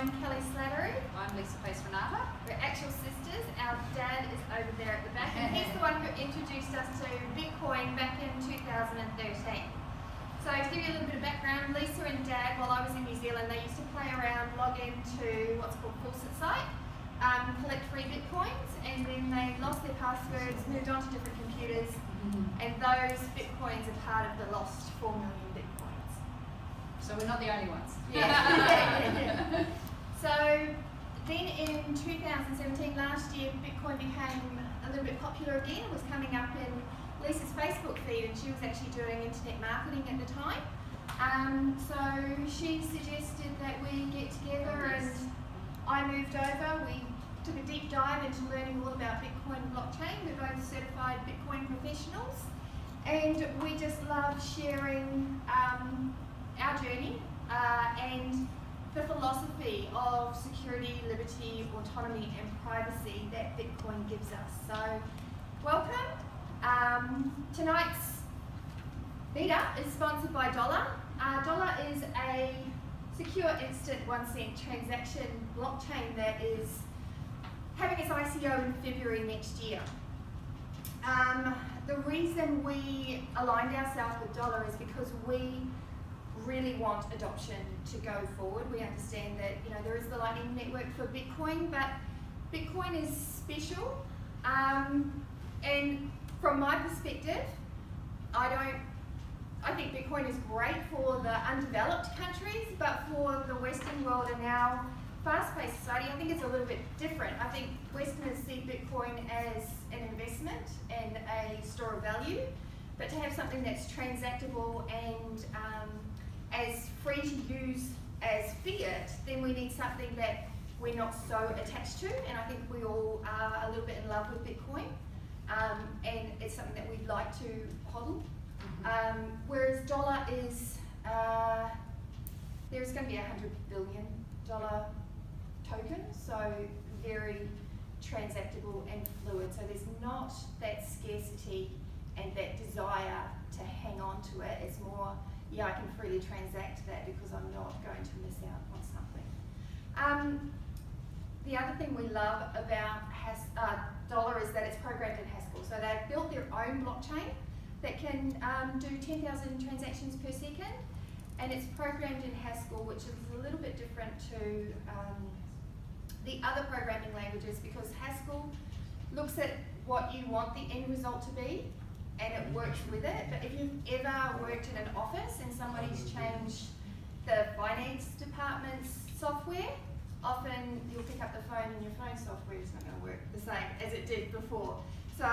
I'm Kelly Slattery. I'm Lisa Renata. We're actual sisters. Our dad is over there at the back, and he's the one who introduced us to Bitcoin back in 2013. So to give you a little bit of background, Lisa and Dad, while I was in New Zealand, they used to play around, log into what's called Faucet site, collect free Bitcoins, and then they lost their passwords, moved on to different computers, and those Bitcoins are part of the lost 4 million Bitcoins. So we're not the only ones. Yeah. So then in 2017, last year, Bitcoin became a little bit popular again. It was coming up in Lisa's Facebook feed, and she was actually doing internet marketing at the time. So she suggested that we get together, and I moved over. We took a deep dive into learning all about Bitcoin and blockchain. We're both certified Bitcoin professionals, and we just love sharing our journey and the philosophy of security, liberty, autonomy, and privacy that Bitcoin gives us. So, welcome. Tonight's meetup is sponsored by Dollar. Dollar is a secure, instant 1 cent transaction blockchain that is having its ICO in February next year. The reason we aligned ourselves with Dollar is because we really want adoption to go forward. We understand that there is the Lightning Network for Bitcoin, but Bitcoin is special. And from my perspective, I think Bitcoin is great for the undeveloped countries, but for the Western world and our fast-paced society, I think it's a little bit different. I think Westerners see Bitcoin as an investment and a store of value, but to have something that's transactable and as free to use as fiat, then we need something that we're not so attached to, and I think we all are a little bit in love with Bitcoin, and it's something that we'd like to hodl. Whereas Dollar is, there's going to be $100 billion token, so very transactable and fluid, so there's not that scarcity and that desire to hang on to it. It's more, yeah, I can freely transact that because I'm not going to miss out on something. The other thing we love about Dollar is that it's programmed in Haskell. So they've built their own blockchain that can do 10,000 transactions per second, and it's programmed in Haskell, which is a little bit different to the other programming languages, because Haskell looks at what you want the end result to be, and it works with it. But if you've ever worked in an office and somebody's changed the finance department's software, often you'll pick up the phone and your phone software is not going to work the same as it did before. So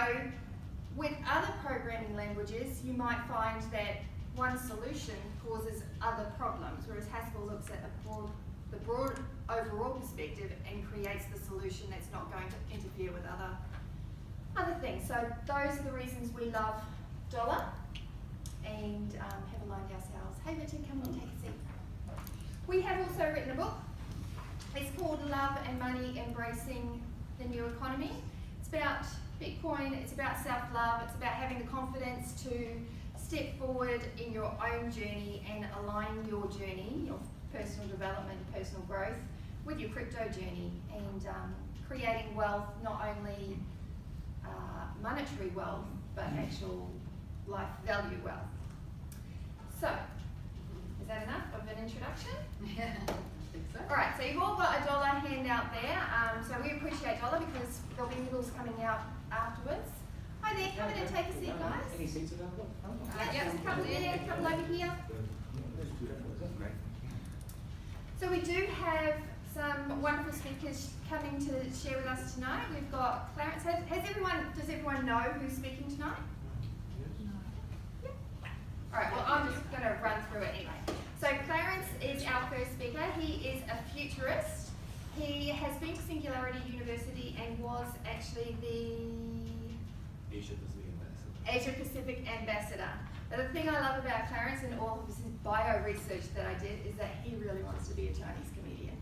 with other programming languages, you might find that one solution causes other problems, whereas Haskell looks at the broad overall perspective and creates the solution that's not going to interfere with other things. So those are the reasons we love Dollar and have aligned ourselves. Hey Richard, come and take a seat. We have also written a book. It's called Love and Money, Embracing the New Economy. It's about Bitcoin, it's about self-love, it's about having the confidence to step forward in your own journey and align your journey, your personal development, personal growth, with your crypto journey, and creating wealth, not only monetary wealth, but actual life value wealth. So, is that enough of an introduction? Yeah, I think so. All right, so you've all got a Dollar handout there. So we appreciate Dollar because there'll be littles coming out afterwards. Hi there, come in and take a seat, guys. Any seats available? Yeah, just come there, come over here. So we do have some wonderful speakers coming to share with us tonight. We've got Clarence. Does everyone know who's speaking tonight? Yes. Yeah. All right, well, I'm just going to run through it anyway. So Clarence is our first speaker. He is a futurist. He has been to Singularity University and was actually the Asia Pacific Ambassador. But the thing I love about Clarence and all of his bio research that I did is that he really wants to be a Chinese comedian.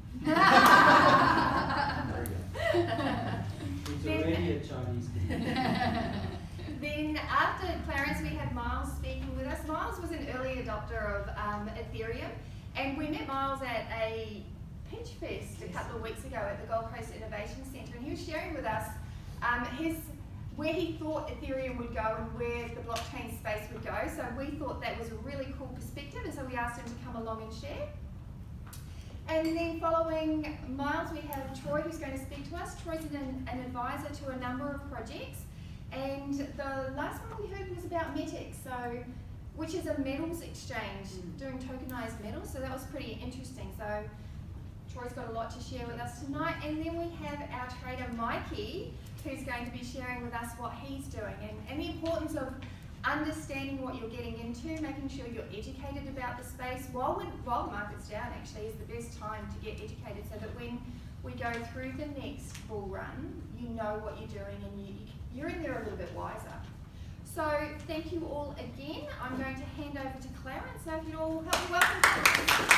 He's already a Chinese comedian. Then after Clarence, we had Miles speaking with us. Miles was an early adopter of Ethereum, and we met Miles at a Pitch Fest a couple of weeks ago at the Gold Coast Innovation Centre, and he was sharing with us where he thought Ethereum would go and where the blockchain space would go. So we thought that was a really cool perspective, and so we asked him to come along and share. And then following Miles, we have Troy, who's going to speak to us. Troy's an advisor to a number of projects, and the last one we heard was about Meetup, which is a metals exchange, doing tokenized metals, so that was pretty interesting. So Troy's got a lot to share with us tonight. And then we have our trader Mikey, who's going to be sharing with us what he's doing and the importance of understanding what you're getting into, making sure you're educated about the space while the market's down. Actually is the best time to get educated, so that when we go through the next bull run, you know what you're doing and you're in there a little bit wiser. So thank you all again. I'm going to hand over to Clarence, so if you'd all help me welcome Clarence.